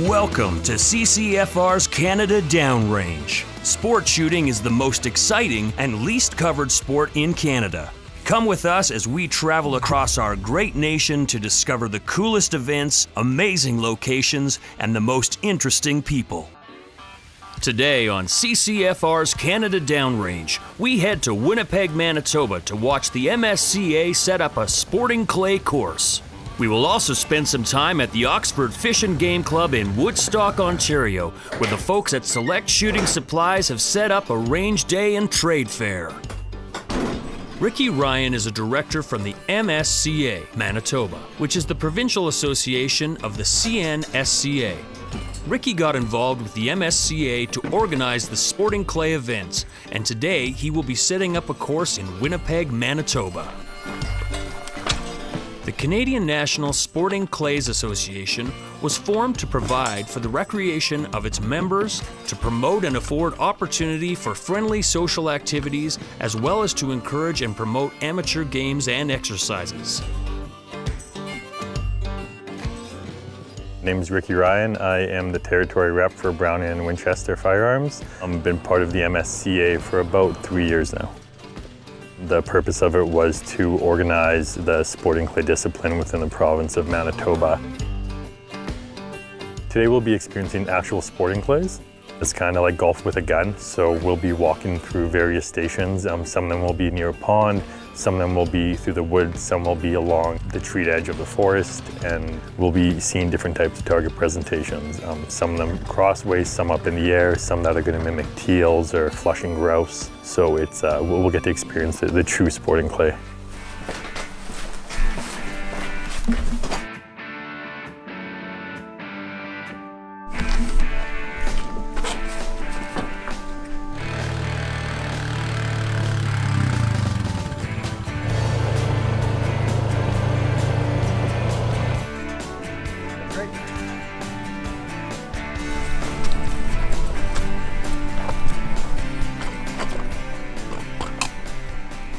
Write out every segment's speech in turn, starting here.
Welcome to CCFR's Canada Downrange. Sport shooting is the most exciting and least covered sport in Canada. Come with us as we travel across our great nation to discover the coolest events, amazing locations, and the most interesting people. Today on CCFR's Canada Downrange, we head to Winnipeg, Manitoba to watch the MSCA set up a sporting clay course. We will also spend some time at the Oxford Fish and Game Club in Woodstock, Ontario, where the folks at Select Shooting Supplies have set up a range day and trade fair. Ricky Ryan is a director from the MSCA, Manitoba, which is the provincial association of the CNSCA. Ricky got involved with the MSCA to organize the sporting clay events, and today he will be setting up a course in Winnipeg, Manitoba. The Canadian National Sporting Clays Association was formed to provide for the recreation of its members, to promote and afford opportunity for friendly social activities, as well as to encourage and promote amateur games and exercises. My name is Ricky Ryan. I am the territory rep for Brown and Winchester Firearms. I've been part of the MSCA for about 3 years now. The purpose of it was to organize the sporting clay discipline within the province of Manitoba. Today we'll be experiencing actual sporting clays. It's kind of like golf with a gun, so we'll be walking through various stations. Some of them will be near a pond, some of them will be through the woods, some will be along the treed edge of the forest, and we'll be seeing different types of target presentations. Some of them crossways, some up in the air, some that are going to mimic teals or flushing grouse. So it's we'll get to experience the true sporting clay.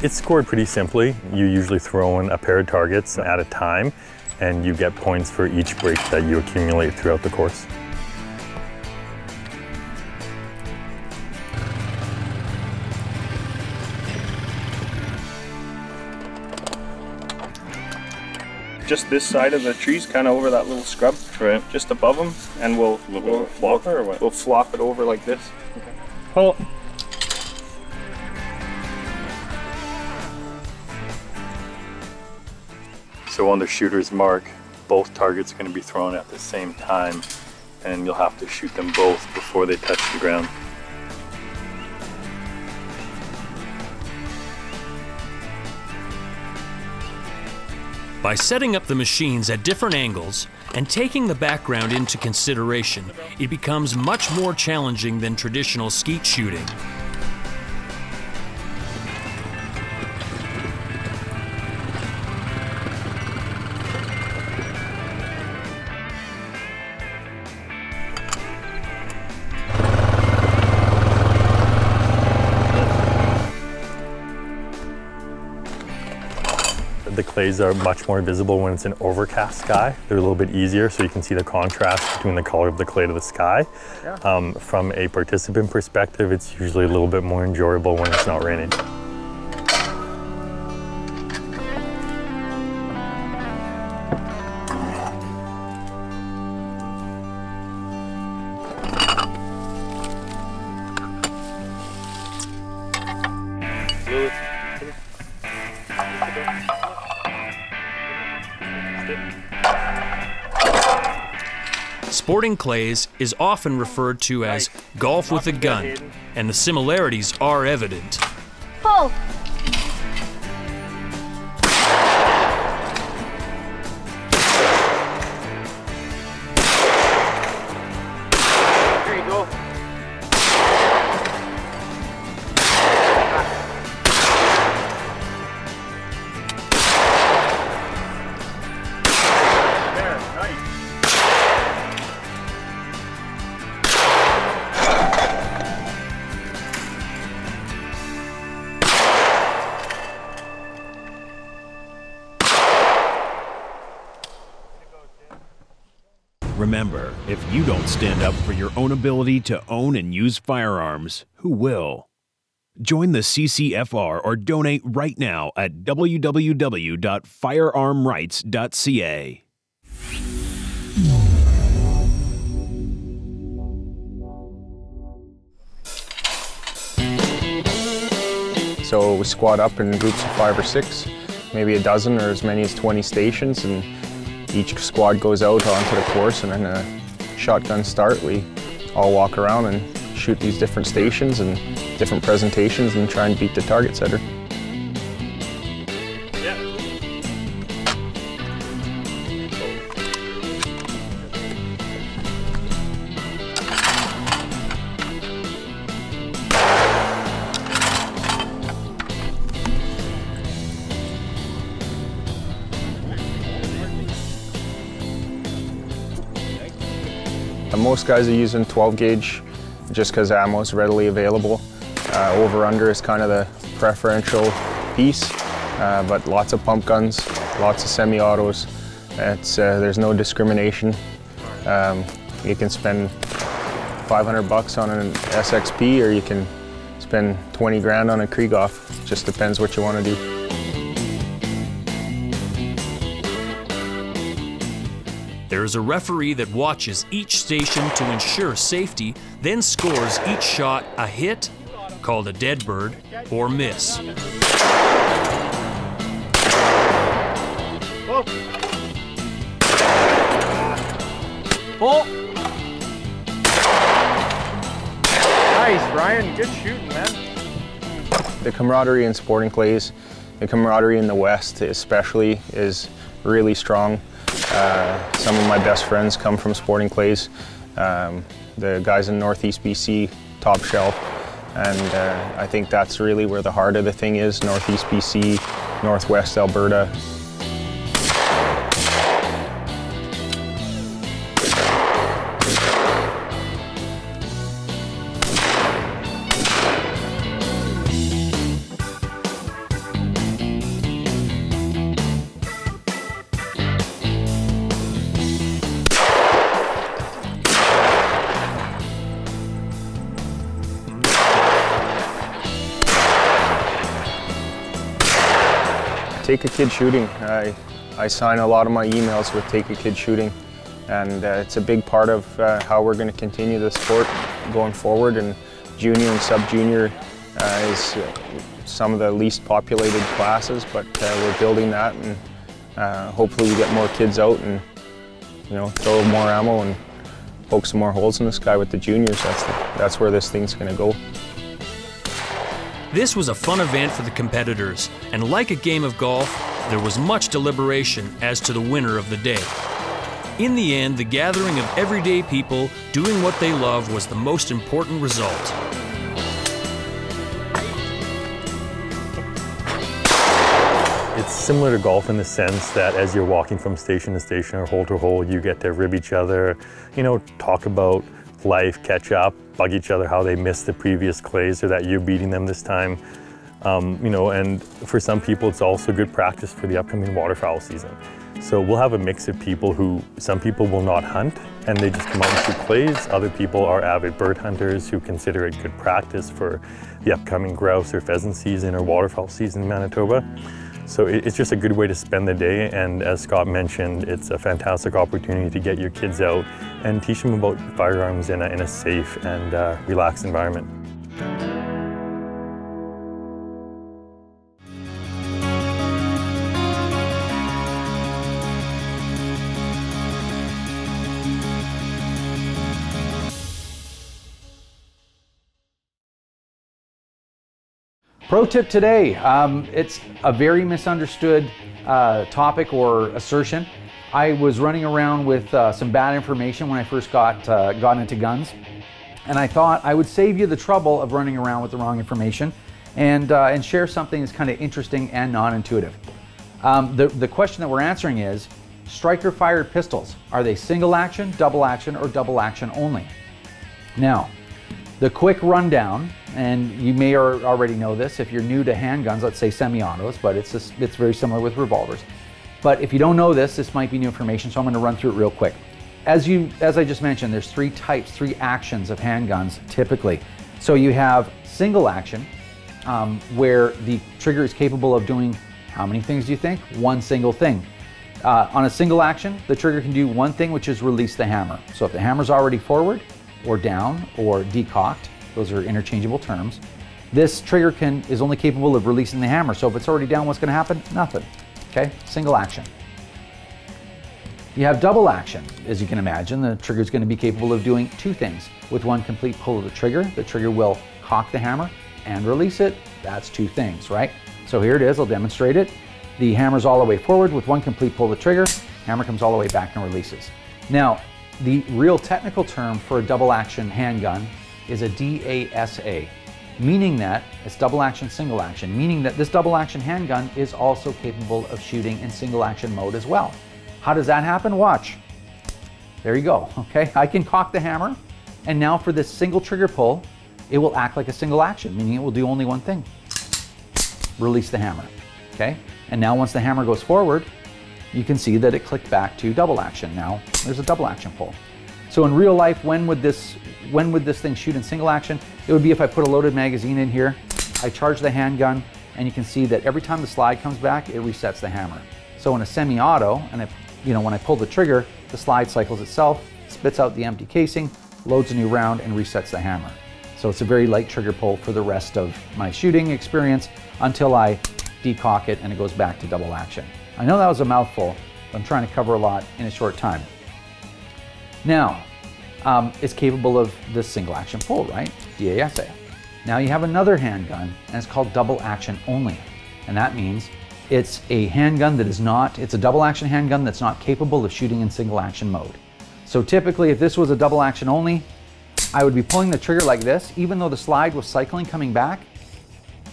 It's scored pretty simply. You usually throw in a pair of targets at a time, and you get points for each break that you accumulate throughout the course. Just this side of the trees, kind of over that little scrub, right? Just above them, and we'll flop it, or what? We'll flop it over like this. Okay. Pull. So on the shooter's mark, both targets are going to be thrown at the same time, and you'll have to shoot them both before they touch the ground. By setting up the machines at different angles and taking the background into consideration, it becomes much more challenging than traditional skeet shooting. The clays are much more visible when it's an overcast sky. They're a little bit easier, so you can see the contrast between the color of the clay to the sky. Yeah. From a participant perspective, it's usually a little bit more enjoyable when it's not raining. Sporting clays is often referred to as golf with a gun, and the similarities are evident. Pull. There you go. There, nice. Remember, if you don't stand up for your own ability to own and use firearms, who will? Join the CCFR or donate right now at www.firearmrights.ca. So we squad up in groups of 5 or 6, maybe a dozen or as many as 20 stations, and each squad goes out onto the course, and in a shotgun start we all walk around and shoot these different stations and different presentations and try and beat the target setter. Most guys are using 12 gauge just because ammo is readily available. Over-under is kind of the preferential piece, but lots of pump guns, lots of semi-autos. There's no discrimination. You can spend 500 bucks on an SXP, or you can spend 20 grand on a Krieghoff. Just depends what you want to do. There is a referee that watches each station to ensure safety, then scores each shot a hit, called a dead bird, or miss. Full. Nice, Ryan. Good shooting, man. The camaraderie in sporting clays, the camaraderie in the West especially, is really strong. Some of my best friends come from sporting clays. The guys in Northeast BC, top shelf, and I think that's really where the heart of the thing is, Northeast BC, Northwest Alberta. Take a Kid Shooting. I sign a lot of my emails with Take a Kid Shooting, and it's a big part of how we're going to continue the sport going forward. And junior and sub-junior is some of the least populated classes, but we're building that, and hopefully we get more kids out and throw more ammo and poke some more holes in the sky with the juniors. That's where this thing's going to go. This was a fun event for the competitors, and like a game of golf, there was much deliberation as to the winner of the day. In the end, the gathering of everyday people doing what they love was the most important result. It's similar to golf in the sense that as you're walking from station to station or hole to hole, you get to rib each other, talk about life, catch up, bug each other how they missed the previous clays or that you're beating them this time. And for some people it's also good practice for the upcoming waterfowl season. So we'll have a mix of people some people will not hunt and they just come out and shoot clays. Other people are avid bird hunters who consider it good practice for the upcoming grouse or pheasant season or waterfowl season in Manitoba. So it's just a good way to spend the day, and as Scott mentioned, it's a fantastic opportunity to get your kids out and teach them about firearms in a safe and relaxed environment. Pro tip today, it's a very misunderstood topic or assertion. I was running around with some bad information when I first got into guns, and I thought I would save you the trouble of running around with the wrong information and share something that's kind of interesting and non-intuitive. The question that we're answering is, striker fired pistols, are they single action, double action, or double action only? Now, the quick rundown, and you may already know this if you're new to handguns, let's say semi-autos, but it's very similar with revolvers. But if you don't know this might be new information, so I'm going to run through it real quick. as I just mentioned, there's three types, three actions of handguns typically. So you have single action, where the trigger is capable of doing how many things do you think? One single thing. On a single action, the trigger can do one thing, which is release the hammer. So if the hammer's already forward or down or decocked, those are interchangeable terms, this trigger is only capable of releasing the hammer. So if it's already down, what's going to happen? Nothing. Okay, single action. You have double action. As you can imagine, the trigger is going to be capable of doing two things. With one complete pull of the trigger will cock the hammer and release it. That's two things, right? So here it is, I'll demonstrate it. The hammer's all the way forward. With one complete pull of the trigger, hammer comes all the way back and releases. Now, the real technical term for a double action handgun is a DASA, meaning that it's double action, single action, meaning that this double action handgun is also capable of shooting in single action mode as well. How does that happen? Watch. There you go, okay? I can cock the hammer, and now for this single trigger pull, it will act like a single action, meaning it will do only one thing. Release the hammer, okay? And now once the hammer goes forward, you can see that it clicked back to double action. Now there's a double action pull. So in real life, when would this thing shoot in single action? It would be if I put a loaded magazine in here, I charge the handgun, and you can see that every time the slide comes back, it resets the hammer. So in a semi-auto, and when I pull the trigger, the slide cycles itself, spits out the empty casing, loads a new round, and resets the hammer. So it's a very light trigger pull for the rest of my shooting experience until I decock it and it goes back to double action. I know that was a mouthful, but I'm trying to cover a lot in a short time. Now, it's capable of this single action pull, right? DASA. Now you have another handgun, and it's called double action only. And that means it's a handgun that it's a double action handgun that's not capable of shooting in single action mode. So typically, if this was a double action only, I would be pulling the trigger like this. Even though the slide was cycling coming back,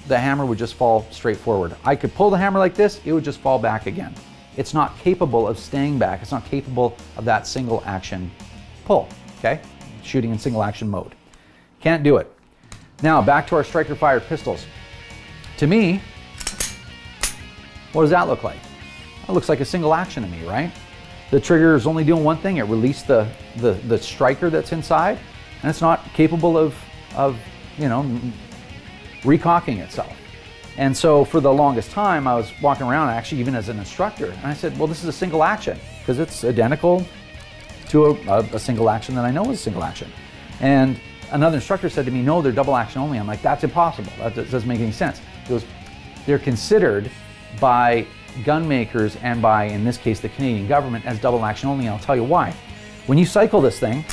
the hammer would just fall straight forward. I could pull the hammer like this, it would just fall back again. It's not capable of staying back. It's not capable of that single action pull, okay? Shooting in single action mode. Can't do it. Now, back to our striker fired pistols. To me, what does that look like? That looks like a single action to me, right? The trigger is only doing one thing. It released the striker that's inside, and it's not capable of recocking itself. And so for the longest time, I was walking around, actually even as an instructor, and I said, well, this is a single action because it's identical to a single action that I know is a single action. And another instructor said to me, no, they're double action only. I'm like, that's impossible. That doesn't make any sense. He goes, they're considered by gun makers and by, in this case, the Canadian government as double action only. And I'll tell you why. When you cycle this thing,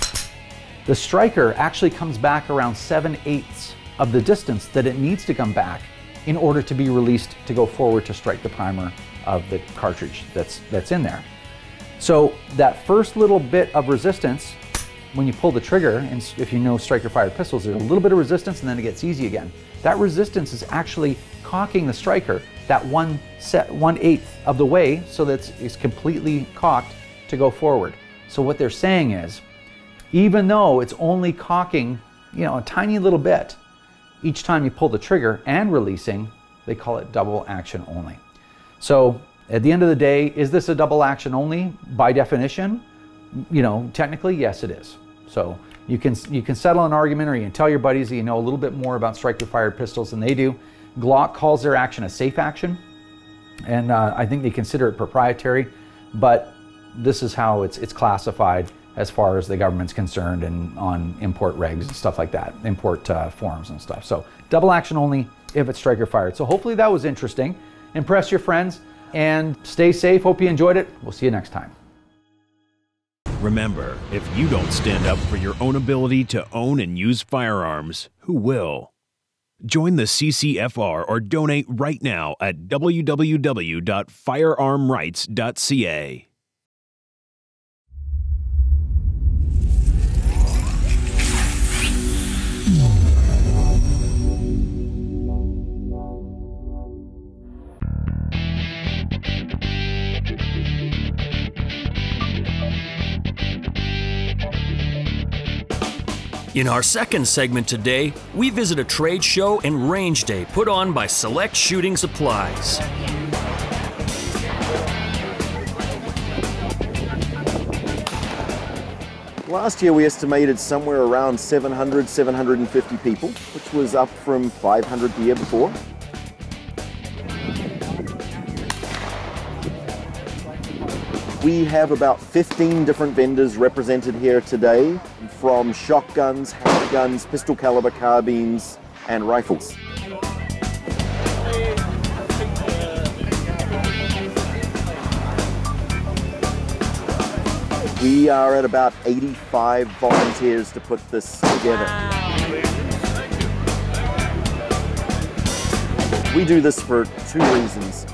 the striker actually comes back around 7/8 of the distance that it needs to come back in order to be released to go forward to strike the primer of the cartridge that's in there. So that first little bit of resistance, when you pull the trigger, and if you know striker fired pistols, there's a little bit of resistance and then it gets easy again. That resistance is actually cocking the striker that 1/8 of the way so that it's completely cocked to go forward. So what they're saying is, even though it's only cocking, a tiny little bit, each time you pull the trigger and releasing, they call it double action only. So at the end of the day, is this a double action only? By definition, technically, yes, it is. So you can settle an argument, or you can tell your buddies that you know a little bit more about striker fired pistols than they do. Glock calls their action a safe action, and I think they consider it proprietary, but this is how it's classified as far as the government's concerned, and on import regs and stuff like that, import forms and stuff. So double action only if it's striker fired. So hopefully that was interesting. Impress your friends and stay safe. Hope you enjoyed it. We'll see you next time. Remember, if you don't stand up for your own ability to own and use firearms, who will? Join the CCFR or donate right now at www.firearmrights.ca. In our second segment today, we visit a trade show and range day put on by Select Shooting Supplies. Last year we estimated somewhere around 700, 750 people, which was up from 500 the year before. We have about 15 different vendors represented here today, from shotguns, handguns, pistol caliber carbines, and rifles. We are at about 85 volunteers to put this together. We do this for two reasons.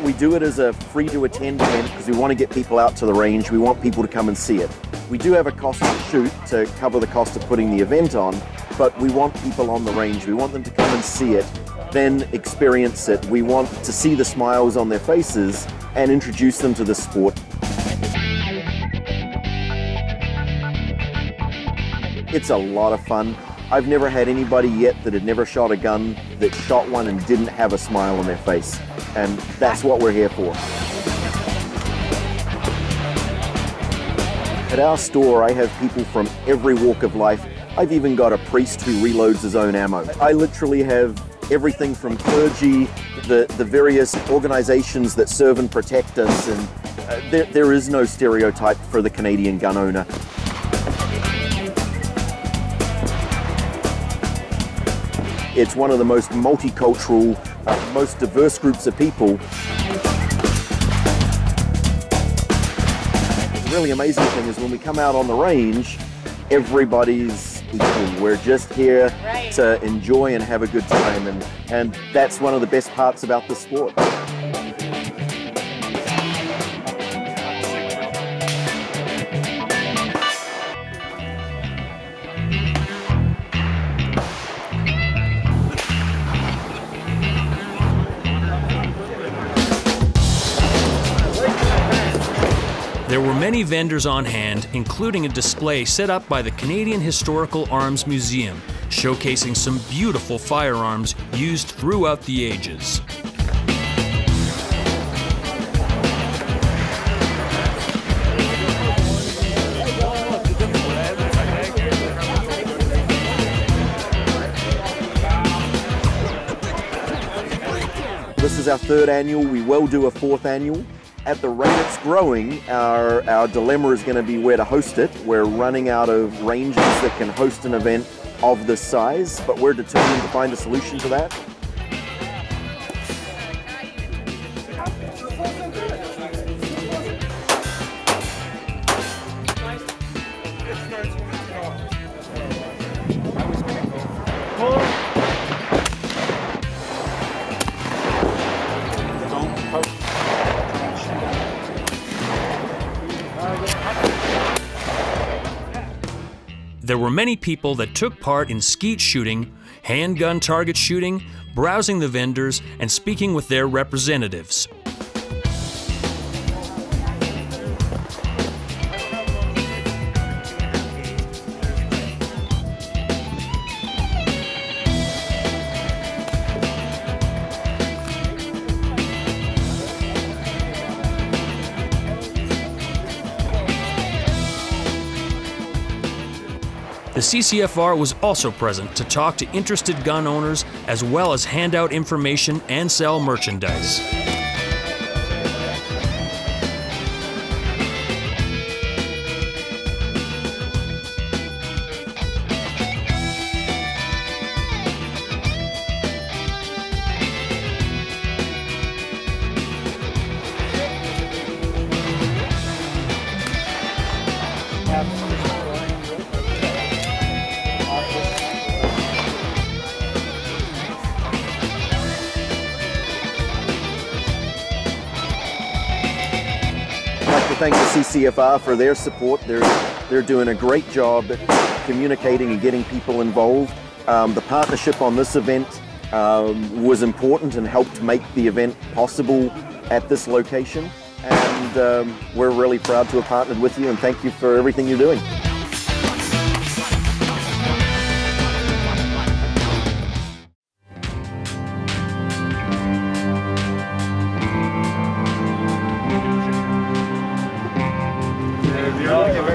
We do it as a free to attend event because we want to get people out to the range. We want people to come and see it. We do have a cost to shoot to cover the cost of putting the event on, but we want people on the range. We want them to come and see it, then experience it. We want to see the smiles on their faces and introduce them to the sport. It's a lot of fun. I've never had anybody yet that had never shot a gun that shot one and didn't have a smile on their face. And that's what we're here for. At our store, I have people from every walk of life. I've even got a priest who reloads his own ammo. I literally have everything from clergy, the various organizations that serve and protect us, and there is no stereotype for the Canadian gun owner. It's one of the most multicultural, most diverse groups of people. The really amazing thing is when we come out on the range, everybody's equal. We're just here to enjoy and have a good time, and that's one of the best parts about the sport. There were many vendors on hand, including a display set up by the Canadian Historical Arms Museum, showcasing some beautiful firearms used throughout the ages. This is our third annual. We will do a fourth annual. At the rate it's growing, our dilemma is going to be where to host it. We're running out of ranges that can host an event of this size, but we're determined to find a solution to that. There were many people that took part in skeet shooting, handgun target shooting, browsing the vendors, and speaking with their representatives. The CCFR was also present to talk to interested gun owners as well as hand out information and sell merchandise. Thank the CCFR for their support. They're doing a great job at communicating and getting people involved. The partnership on this event was important and helped make the event possible at this location. And we're really proud to have partnered with you, and thank you for everything you're doing.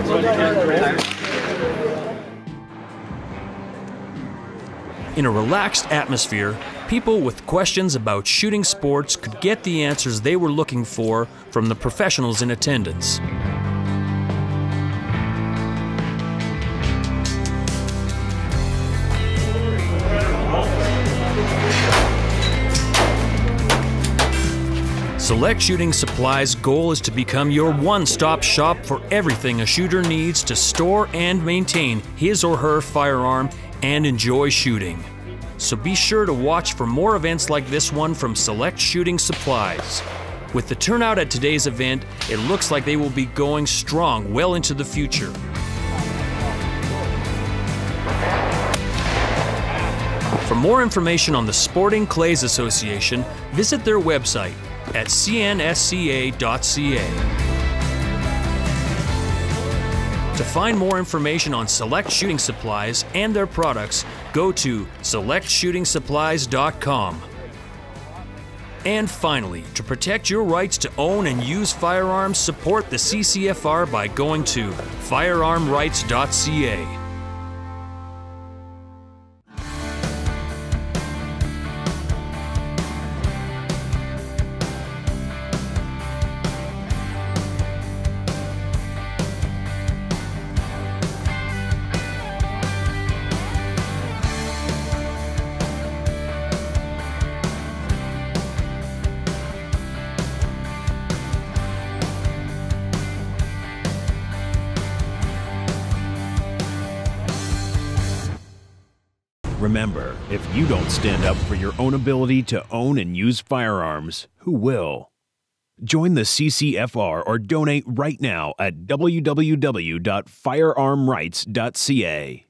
Everybody In a relaxed atmosphere, people with questions about shooting sports could get the answers they were looking for from the professionals in attendance. Select Shooting Supply's goal is to become your one-stop shop for everything a shooter needs to store and maintain his or her firearm and enjoy shooting. So be sure to watch for more events like this one from Select Shooting Supplies. With the turnout at today's event, it looks like they will be going strong well into the future. For more information on the Sporting Clays Association, visit their website at cnsca.ca. To find more information on Select Shooting Supplies and their products, go to selectshootingsupplies.com. And finally, to protect your rights to own and use firearms, support the CCFR by going to firearmrights.ca. Remember, if you don't stand up for your own ability to own and use firearms, who will? Join the CCFR or donate right now at www.firearmrights.ca.